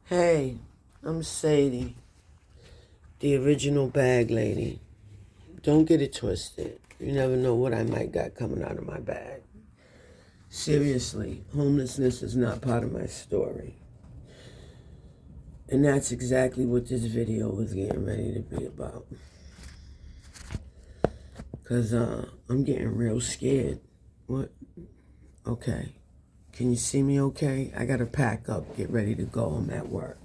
Hey, I'm Sadie, the original bag lady. Don't get it twisted. You never know what I might got coming out of my bag. Seriously, homelessness is not part of my story. And that's exactly what this video was getting ready to be about. Because I'm getting real scared. What? Okay. Can you see me okay? I got to pack up, get ready to go. I'm at work.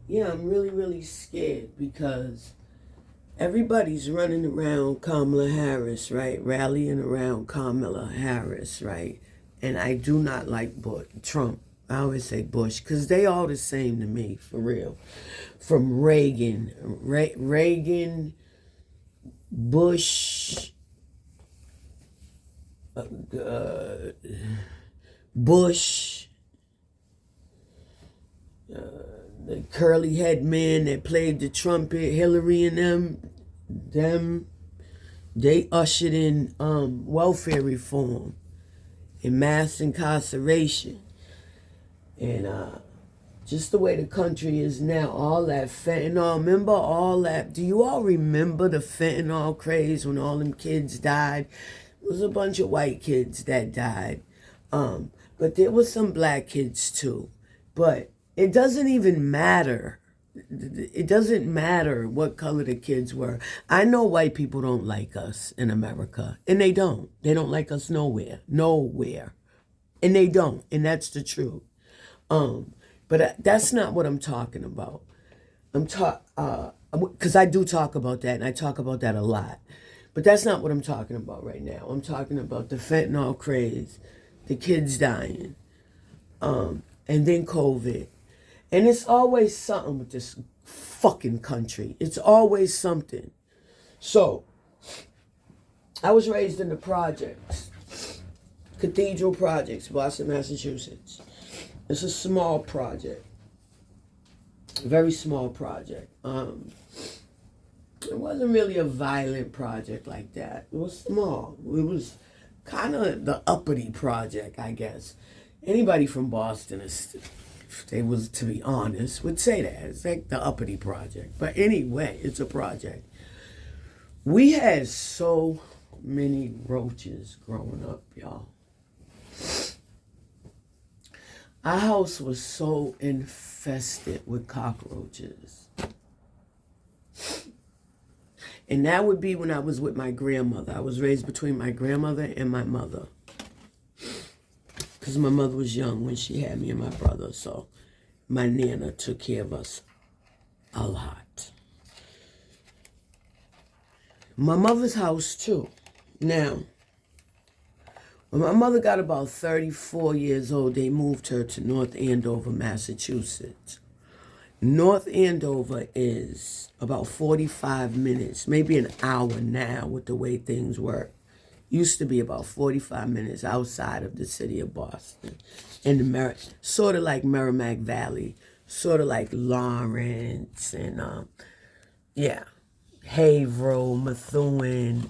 Yeah, I'm really scared because everybody's running around Kamala Harris, right? Rallying around Kamala Harris, right? And I do not like Trump. I always say Bush because they all the same to me, for real. From Reagan, Bush, uh, Bush, the curly head man that played the trumpet, Hillary and them, they ushered in welfare reform and mass incarceration. And just the way the country is now, all that fentanyl, remember all that? Do you all remember the fentanyl craze when all them kids died? It was a bunch of white kids that died. But there was some black kids too. But it doesn't even matter. It doesn't matter what color the kids were. I know white people don't like us in America. And they don't. They don't like us nowhere. Nowhere. And they don't. And that's the truth. But that's not what I'm talking about. Because I do talk about that, and I talk about that a lot. But that's not what I'm talking about right now. I'm talking about the fentanyl craze, the kids dying, and then COVID. And it's always something with this fucking country. It's always something. So, I was raised in the projects, Cathedral Projects, Boston, Massachusetts. It's a small project, a very small project. It wasn't really a violent project like that. It was small. It was kind of the uppity project, I guess. Anybody from Boston, if they was to be honest, would say that. It's like the uppity project. But anyway, it's a project. We had so many roaches growing up, y'all. Our house was so infested with cockroaches. And that would be when I was with my grandmother. I was raised between my grandmother and my mother. Because my mother was young when she had me and my brother. So my Nana took care of us a lot. My mother's house too. Now, when my mother got about 34 years old, they moved her to North Andover, Massachusetts. North Andover is about 45 minutes, maybe an hour now with the way things work. Used to be about 45 minutes outside of the city of Boston. And sort of like Merrimack Valley, sort of like Lawrence and, Haverhill, Methuen,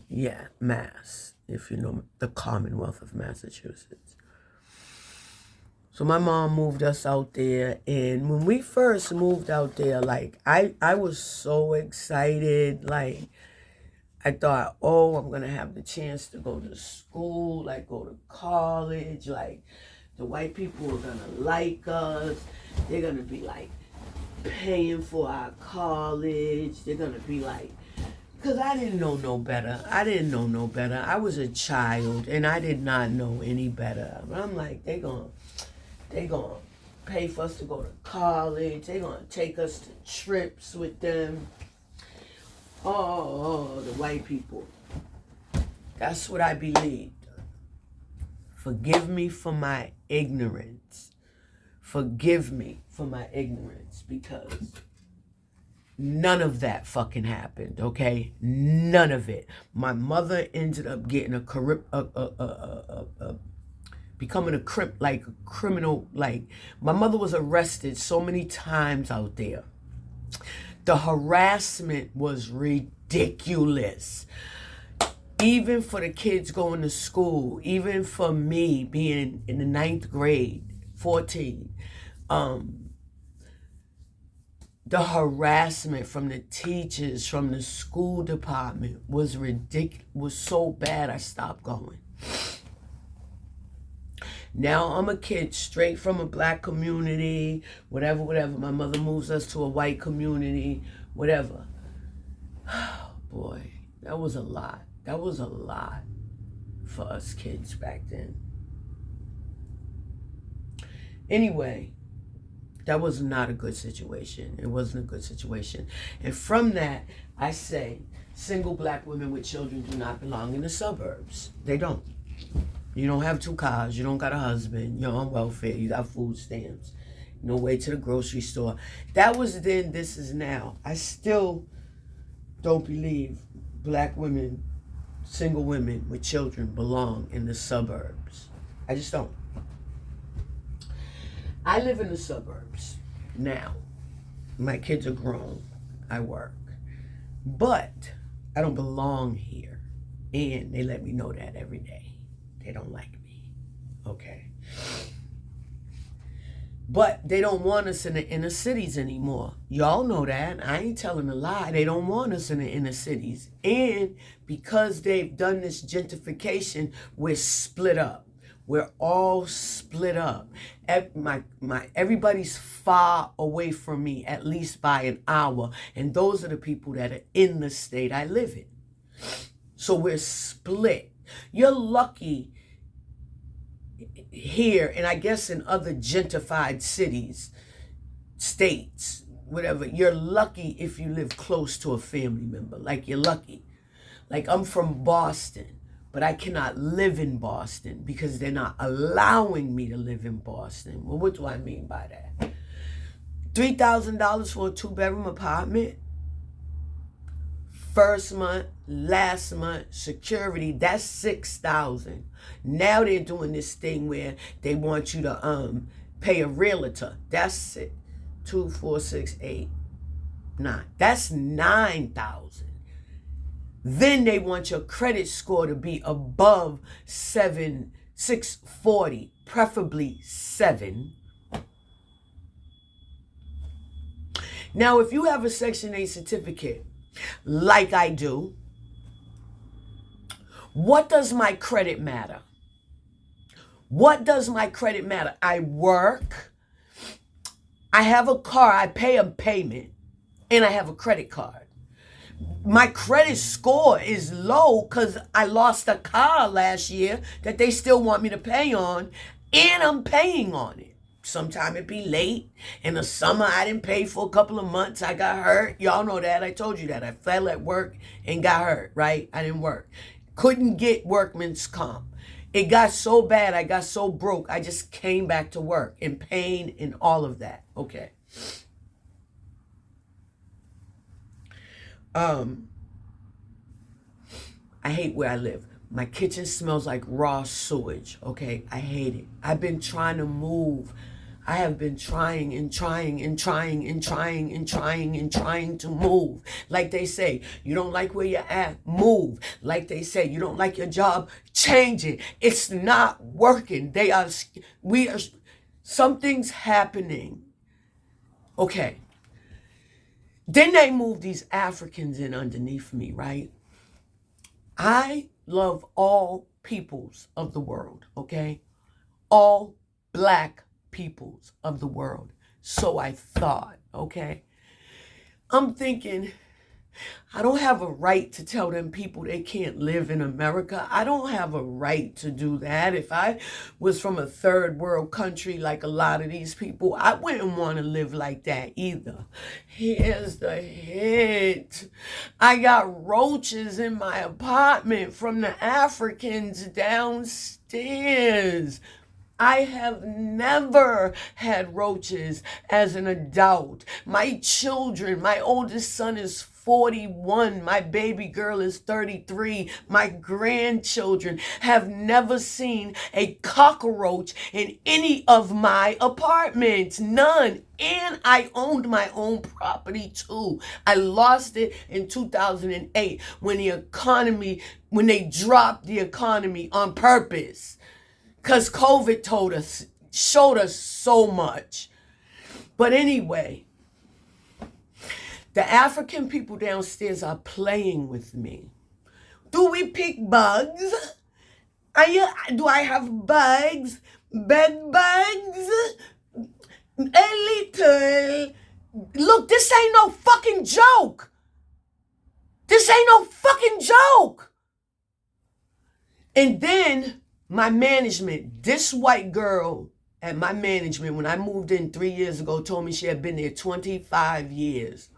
Mass. If you know the Commonwealth of Massachusetts. So my mom moved us out there, and when we first moved out there, like, I was so excited. Like, I thought, oh, I'm going to have the chance to go to school, like, go to college. Like, the white people are going to like us. They're going to be, like, paying for our college. They're going to be, like, because I didn't know no better. I was a child, and I did not know any better. But I'm like, they gonna pay for us to go to college. They gonna take us to trips with them. Oh, the white people. That's what I believed. Forgive me for my ignorance. Forgive me for my ignorance, because none of that fucking happened, okay? None of it. My mother ended up getting becoming a criminal. Like, my mother was arrested so many times out there. The harassment was ridiculous. Even for the kids going to school, even for me being in the 9th grade, 14. The harassment from the teachers, from the school department was ridiculous, was so bad I stopped going. Now I'm a kid straight from a black community, whatever. My mother moves us to a white community, whatever. Boy, that was a lot. That was a lot for us kids back then. Anyway, that was not a good situation. It wasn't a good situation. And from that, I say single black women with children do not belong in the suburbs. They don't. You don't have 2 cars. You don't got a husband. You're on welfare. You got food stamps. No way to the grocery store. That was then. This is now. I still don't believe black women, single women with children belong in the suburbs. I just don't. I live in the suburbs now. My kids are grown. I work. But I don't belong here. And they let me know that every day. They don't like me. Okay. But they don't want us in the inner cities anymore. Y'all know that. I ain't telling a lie. They don't want us in the inner cities. And because they've done this gentrification, we're split up. We're all split up. Everybody's far away from me, at least by an hour. And those are the people that are in the state I live in. So we're split. You're lucky here, and I guess in other gentrified cities, states, whatever, you're lucky if you live close to a family member. Like, you're lucky. Like, I'm from Boston, but I cannot live in Boston because they're not allowing me to live in Boston. Well, what do I mean by that? $3,000 for a 2-bedroom apartment? First month, last month, security, that's $6,000. Now they're doing this thing where they want you to pay a realtor. That's it. 2, 4, 6, 8, 9. That's $9,000. Then they want your credit score to be above 640, preferably 7. Now, if you have a Section 8 certificate, like I do, what does my credit matter? What does my credit matter? I work, I have a car, I pay a payment, and I have a credit card. My credit score is low because I lost a car last year that they still want me to pay on, and I'm paying on it. Sometime it be late. In the summer, I didn't pay for a couple of months. I got hurt. Y'all know that. I told you that. I fell at work and got hurt, right? I didn't work. Couldn't get workman's comp. It got so bad. I got so broke. I just came back to work in pain and all of that. Okay. I hate where I live. My kitchen smells like raw sewage, okay? I hate it. I've been trying to move. I have been trying to move. Like they say, you don't like where you're at, move. Like they say, you don't like your job, change it. It's not working. Something's happening. Okay. Then they move these Africans in underneath me, right? I love all peoples of the world, okay? All black peoples of the world. So I thought, okay? I'm thinking, I don't have a right to tell them people they can't live in America. I don't have a right to do that. If I was from a third world country like a lot of these people, I wouldn't want to live like that either. Here's the hit. I got roaches in my apartment from the Africans downstairs. I have never had roaches as an adult. My children, my oldest son is 41. My baby girl is 33. My grandchildren have never seen a cockroach in any of my apartments. None. And I owned my own property too. I lost it in 2008 when they dropped the economy on purpose. Because COVID told us showed us so much. But anyway, the African people downstairs are playing with me. Do we pick bugs? Do I have bugs? Bed bugs? A little. Look, this ain't no fucking joke. This ain't no fucking joke. And then my management, this white girl at my management, when I moved in 3 years ago, told me she had been there 25 years.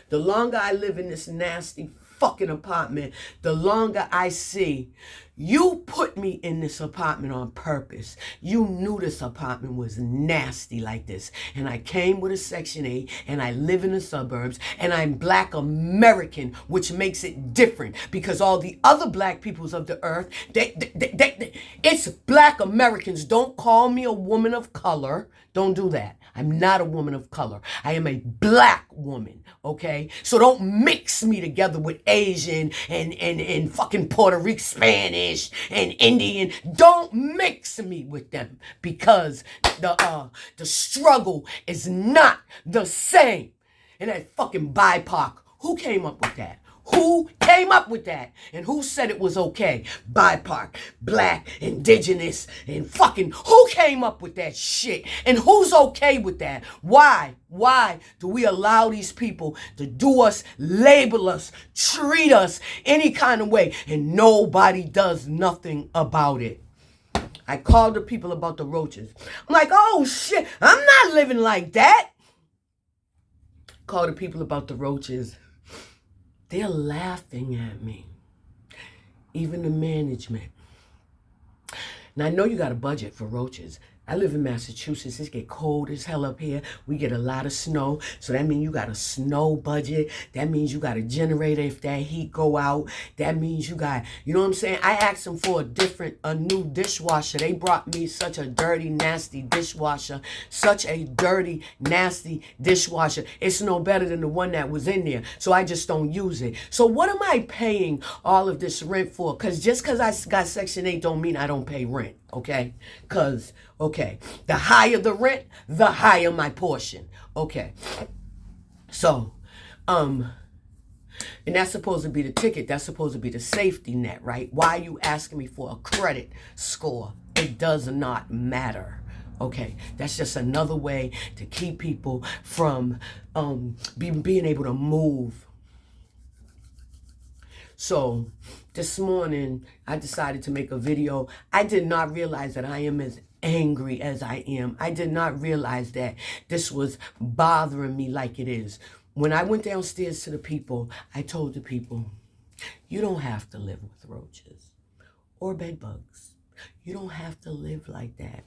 The longer I live in this nasty fucking apartment, the longer I see, you put me in this apartment on purpose. You knew this apartment was nasty like this. And I came with a Section 8 and I live in the suburbs and I'm Black American, which makes it different because all the other Black peoples of the earth, it's Black Americans. Don't call me a woman of color. Don't do that. I'm not a woman of color. I am a Black woman, okay? So don't mix me together with Asian and fucking Puerto Rican, Spanish and Indian. Don't mix me with them because the struggle is not the same. And that fucking BIPOC, who came up with that? Who came up with that? And who said it was okay? BIPOC, Black, Indigenous, and fucking who came up with that shit? And who's okay with that? Why? Why do we allow these people to do us, label us, treat us any kind of way, and nobody does nothing about it? I called the people about the roaches. I'm like, oh shit, I'm not living like that. Called the people about the roaches. They're laughing at me. Even the management. Now, I know you got a budget for roaches. I live in Massachusetts. It get cold as hell up here. We get a lot of snow. So that means you got a snow budget. That means you got a generator if that heat go out. That means you got, you know what I'm saying? I asked them for a new dishwasher. They brought me such a dirty, nasty dishwasher. Such a dirty, nasty dishwasher. It's no better than the one that was in there. So I just don't use it. So what am I paying all of this rent for? Because just because I got Section 8 don't mean I don't pay rent. Okay? Because, okay, the higher the rent, the higher my portion. Okay. So, and that's supposed to be the ticket. That's supposed to be the safety net, right? Why are you asking me for a credit score? It does not matter. Okay, that's just another way to keep people from being able to move. So this morning, I decided to make a video. I did not realize that I am as angry as I am. I did not realize that this was bothering me like it is. When I went downstairs to the people, I told the people, you don't have to live with roaches or bed bugs. You don't have to live like that.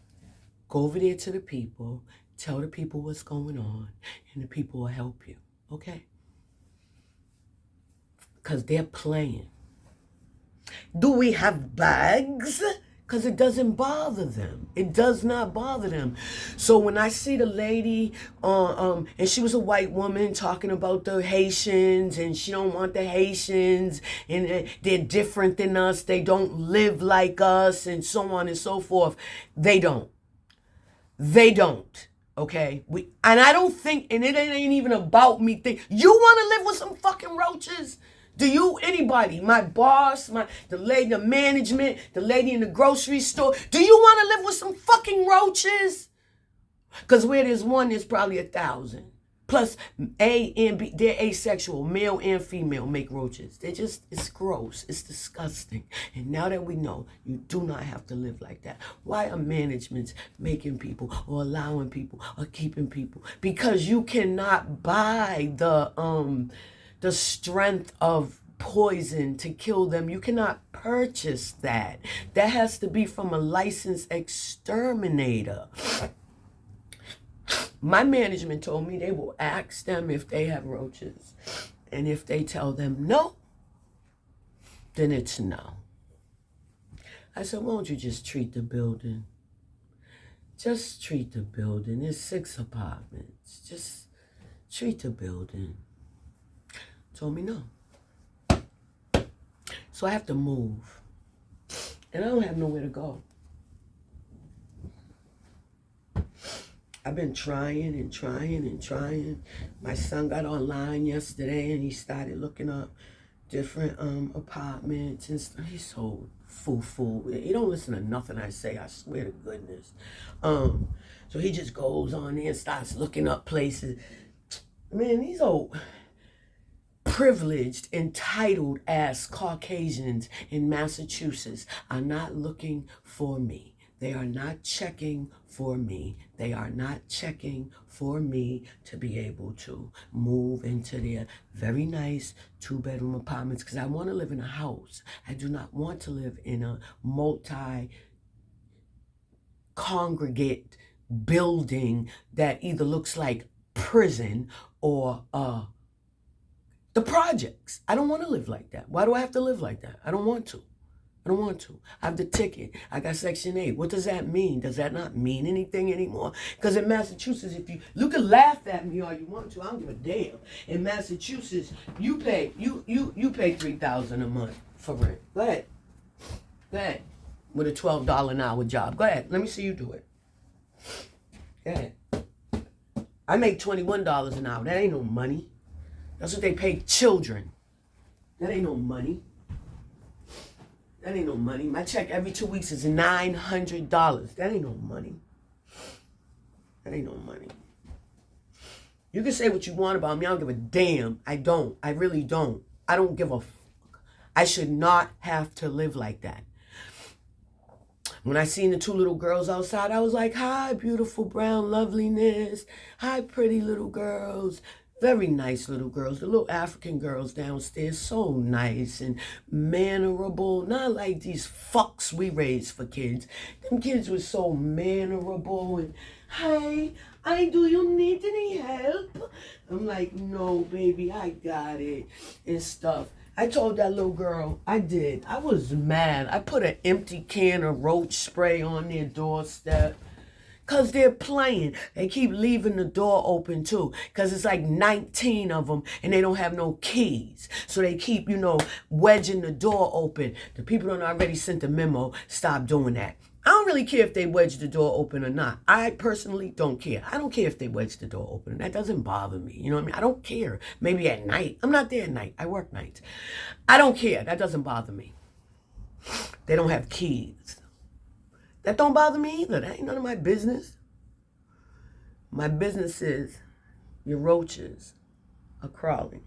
Go over there to the people, tell the people what's going on, and the people will help you, okay? Because they're playing. Do we have bags? Because it doesn't bother them. It does not bother them. So when I see the lady, and she was a white woman talking about the Haitians, and she don't want the Haitians, and they're different than us, they don't live like us, and so on and so forth. They don't. They don't. Okay? And I don't think, and it ain't even about me you want to live with some fucking roaches? Do you, anybody, my boss, the lady, the management, the lady in the grocery store, do you want to live with some fucking roaches? Because where there's one, there's probably 1,000. Plus, A and B, they're asexual. Male and female make roaches. It's gross. It's disgusting. And now that we know, you do not have to live like that. Why are managements making people or allowing people or keeping people? Because you cannot buy the strength of poison to kill them. You cannot purchase that. That has to be from a licensed exterminator. My management told me they will ask them if they have roaches. And if they tell them no, then it's no. I said, won't you just treat the building? Just treat the building. There's 6 apartments. Just treat the building. Told me no. So I have to move. And I don't have nowhere to go. I've been trying and trying and trying. My son got online yesterday and he started looking up different apartments and stuff. He's so foo-foo. He don't listen to nothing I say, I swear to goodness. So he just goes on there and starts looking up places. Man, these old privileged, entitled ass Caucasians in Massachusetts are not looking for me. They are not checking for me. They are not checking for me to be able to move into their very nice 2-bedroom apartments because I want to live in a house. I do not want to live in a multi-congregate building that either looks like prison or the projects. I don't want to live like that. Why do I have to live like that? I don't want to. I don't want to. I have the ticket. I got Section 8. What does that mean? Does that not mean anything anymore? Because in Massachusetts, if you can laugh at me all you want to, I don't give a damn. In Massachusetts, you pay $3,000 a month for rent. Go ahead. Go ahead. With a $12 an hour job. Go ahead. Let me see you do it. Go ahead. I make $21 an hour. That ain't no money. That's what they pay children. That ain't no money. That ain't no money. My check every 2 weeks is $900. That ain't no money. That ain't no money. You can say what you want about me. I don't give a damn. I don't. I really don't. I don't give a fuck. I should not have to live like that. When I seen the 2 little girls outside, I was like, hi, beautiful brown loveliness. Hi, pretty little girls. Very nice little girls. The little African girls downstairs, so nice and mannerable. Not like these fucks we raised for kids. Them kids were so mannerable and, hi, do you need any help? I'm like, no, baby, I got it and stuff. I told that little girl, I did. I was mad. I put an empty can of roach spray on their doorstep. Because they're playing. They keep leaving the door open too. Because it's like 19 of them and they don't have no keys. So they keep, wedging the door open. The people that already sent the memo, stop doing that. I don't really care if they wedge the door open or not. I personally don't care. I don't care if they wedge the door open. That doesn't bother me. You know what I mean? I don't care. Maybe at night. I'm not there at night. I work nights. I don't care. That doesn't bother me. They don't have keys. That don't bother me either. That ain't none of my business. My business is your roaches are crawling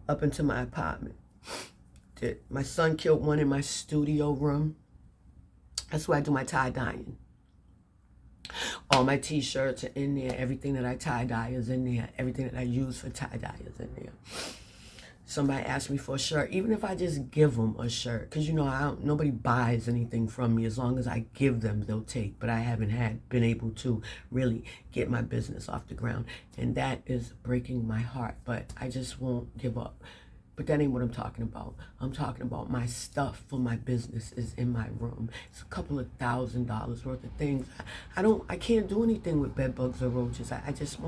up into my apartment. My son killed one in my studio room. That's where I do my tie-dyeing. All my t-shirts are in there. Everything that I tie-dye is in there. Everything that I use for tie-dye is in there. Somebody asked me for a shirt, even if I just give them a shirt, because nobody buys anything from me. As long as I give them, they'll take. But I haven't been able to really get my business off the ground, and that is breaking my heart. But I just won't give up. But that ain't what I'm talking about. I'm talking about my stuff for my business is in my room. It's a couple of $1,000s worth of things. I can't do anything with bed bugs or roaches. I just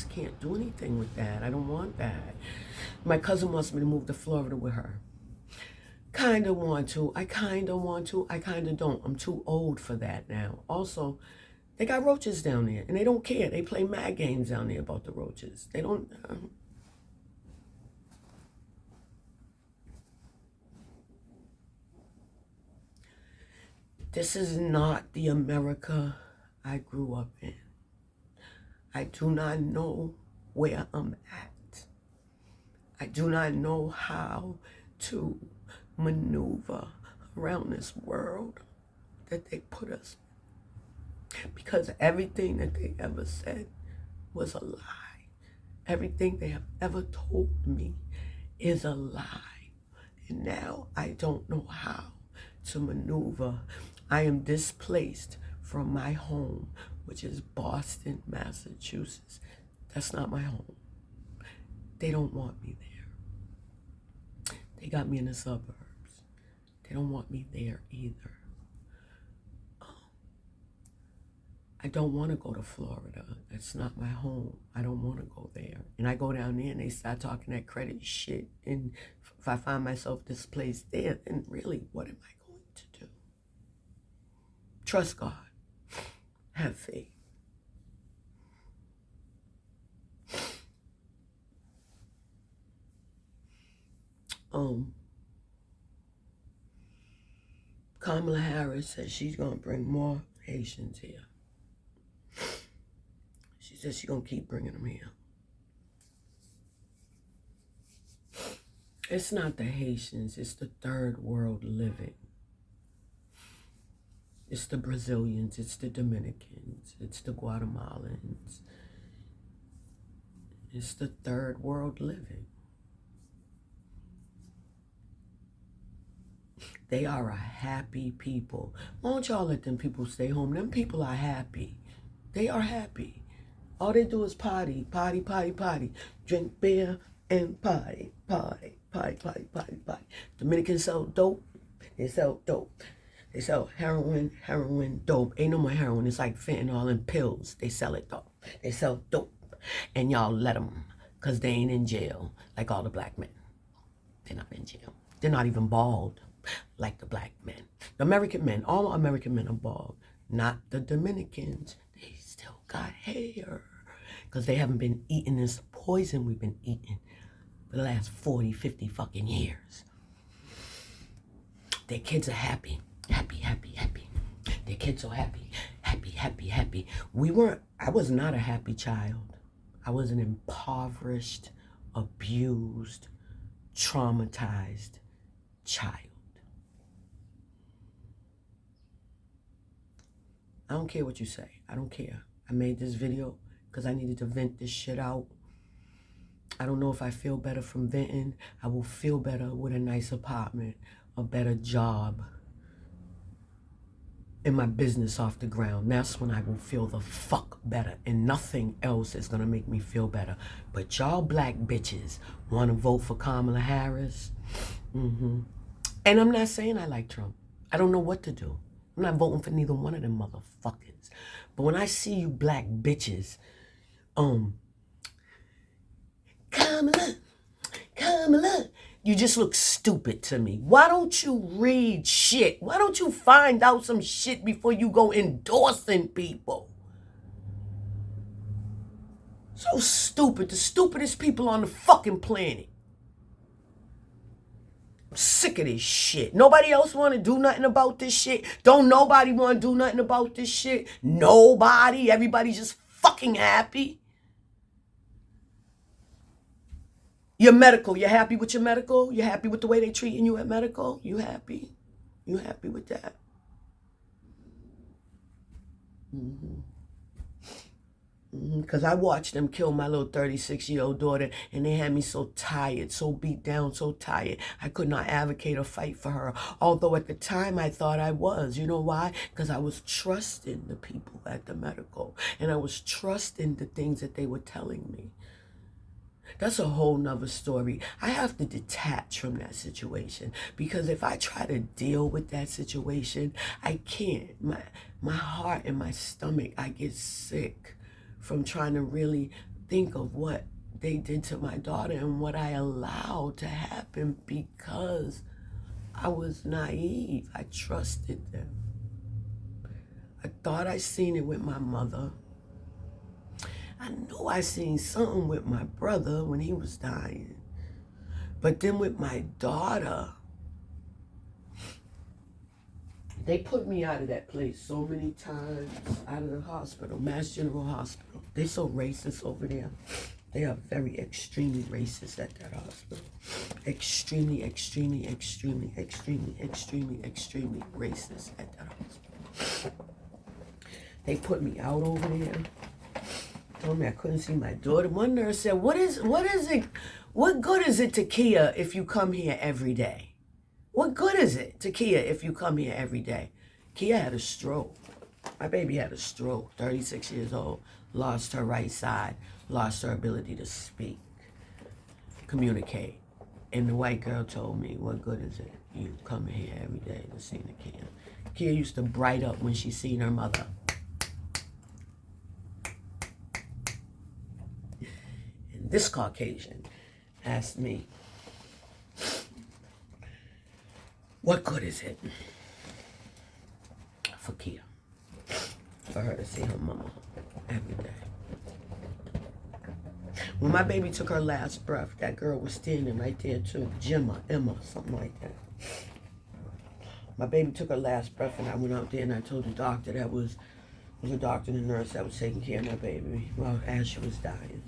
can't do anything with that. I don't want that. My cousin wants me to move to Florida with her. Kind of want to. I kind of don't. I'm too old for that now. Also, they got roaches down there, and they don't care. They play mad games down there about the roaches. They don't... This is not the America I grew up in. I do not know where I'm at. I do not know how to maneuver around this world that they put us in. Because everything that they ever said was a lie. Everything they have ever told me is a lie. And now I don't know how to maneuver. I am displaced from my home, which is Boston, Massachusetts. That's not my home. They don't want me there. They got me in the suburbs. They don't want me there either. I don't want to go to Florida. That's not my home. I don't want to go there. And I go down there and they start talking that credit shit. And if I find myself displaced there, then really, what am I going to do? Trust God. Have faith. Kamala Harris says she's gonna bring more Haitians here. She says she's gonna keep bringing them here. It's not the Haitians, it's the third world living. It's the Brazilians, it's the Dominicans, it's the Guatemalans. It's the third world living. They are a happy people. Why don't y'all let them people stay home? Them people are happy. They are happy. All they do is party, party, party, party. Drink beer and party, party, party, party, party, party. Dominicans sell dope. They sell dope. They sell heroin, dope. Ain't no more heroin. It's like fentanyl and pills. They sell it though. They sell dope. And y'all let them, because they ain't in jail like all the black men. They're not in jail. They're not even bald like the black men. The American men, all American men are bald. Not the Dominicans. They still got hair. Because they haven't been eating this poison we've been eating for the last 40, 50 fucking years. Their kids are happy. Happy, happy, happy. Their kids are happy. Happy, happy, happy. I was not a happy child. I was an impoverished, abused, traumatized child. I don't care what you say. I don't care. I made this video because I needed to vent this shit out. I don't know if I feel better from venting. I will feel better with a nice apartment, a better job, and my business off the ground. That's when I will feel the fuck better, and nothing else is gonna make me feel better. But y'all black bitches wanna vote for Kamala Harris? And I'm not saying I like Trump. I don't know what to do. I'm not voting for neither one of them motherfuckers. But when I see you black bitches, Kamala, you just look stupid to me. Why don't you read shit? Why don't you find out some shit before you go endorsing people? So stupid. The stupidest people on the fucking planet. I'm sick of this shit. Nobody else want to do nothing about this shit. Don't nobody want to do nothing about this shit. Nobody. Everybody's just fucking happy. Your medical, you happy with your medical? You happy with the way they treating you at medical? You happy? You happy with that? Because I watched them kill my little 36-year-old daughter, and they had me so tired, so beat down, so tired. I could not advocate or fight for her, although at the time I thought I was. You know why? Because I was trusting the people at the medical, and I was trusting the things that they were telling me. That's a whole nother story. I have to detach from that situation, because if I try to deal with that situation, I can't. My heart and my stomach, I get sick from trying to really think of what they did to my daughter and what I allowed to happen, because I was naive. I trusted them. I thought I seen it with my mother. I know I seen something with my brother when he was dying. But then with my daughter, they put me out of that place so many times, out of the hospital, Mass General Hospital. They so racist over there. They are very extremely racist at that hospital. Extremely, extremely, extremely, extremely, extremely, extremely racist at that hospital. They put me out over there. Told me I couldn't see my daughter. One nurse said, what good is it to Kia if you come here every day? What good is it to Kia if you come here every day? Kia had a stroke. My baby had a stroke, 36 years old, lost her right side, lost her ability to speak, communicate. And the white girl told me, what good is it? You come here every day to see the Kia. Kia used to bright up when she seen her mother. And this Caucasian asked me, what good is it for Kia, for her to see her mama every day? When my baby took her last breath, that girl was standing right there too. Emma, something like that. My baby took her last breath, and I went out there and I told the doctor that was a doctor and a nurse that was taking care of my baby, well, as she was dying.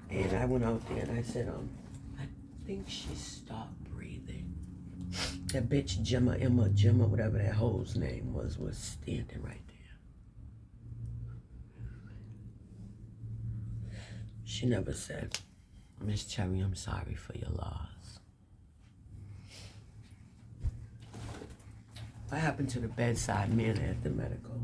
And I went out there and I said, I think she stopped breathing. That bitch Gemma, whatever that hoe's name was standing right there. She never said, Miss Cherry, I'm sorry for your loss. What happened to the bedside manner at the medical?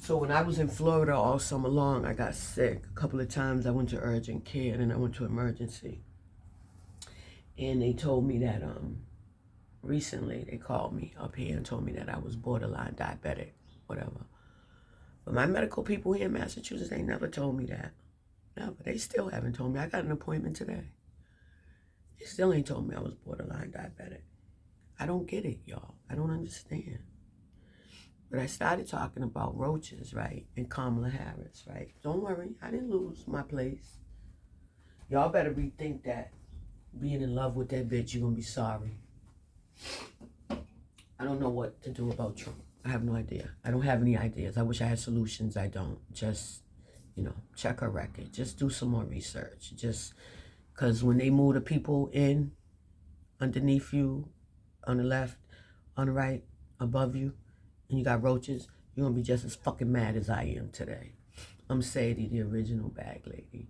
So when I was in Florida all summer long, I got sick. A couple of times I went to urgent care, and then I went to emergency. And they told me that recently they called me up here and told me that I was borderline diabetic, whatever. But my medical people here in Massachusetts, they never told me that. Never. They still haven't told me. I got an appointment today. They still ain't told me I was borderline diabetic. I don't get it, y'all. I don't understand. But I started talking about roaches, right? And KHarris, right? Don't worry, I didn't lose my place. Y'all better rethink that. Being in love with that bitch, you're gonna be sorry. I don't know what to do about Trump. I have no idea. I don't have any ideas. I wish I had solutions. I don't. Just, check her record. Just do some more research. Just because when they move the people in underneath you, on the left, on the right, above you, and you got roaches, you're going to be just as fucking mad as I am today. I'm Sadie, the original bag lady.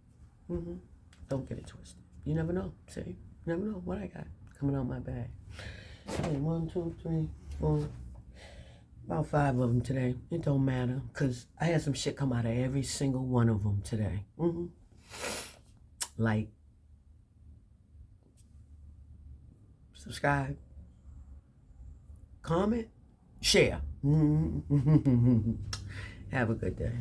Don't get it twisted. You never know. See? You never know what I got coming out my bag. Hey, 1, 2, 3, 4. About 5 of them today. It don't matter, because I had some shit come out of every single one of them today. Like, subscribe, comment, share. Have a good day.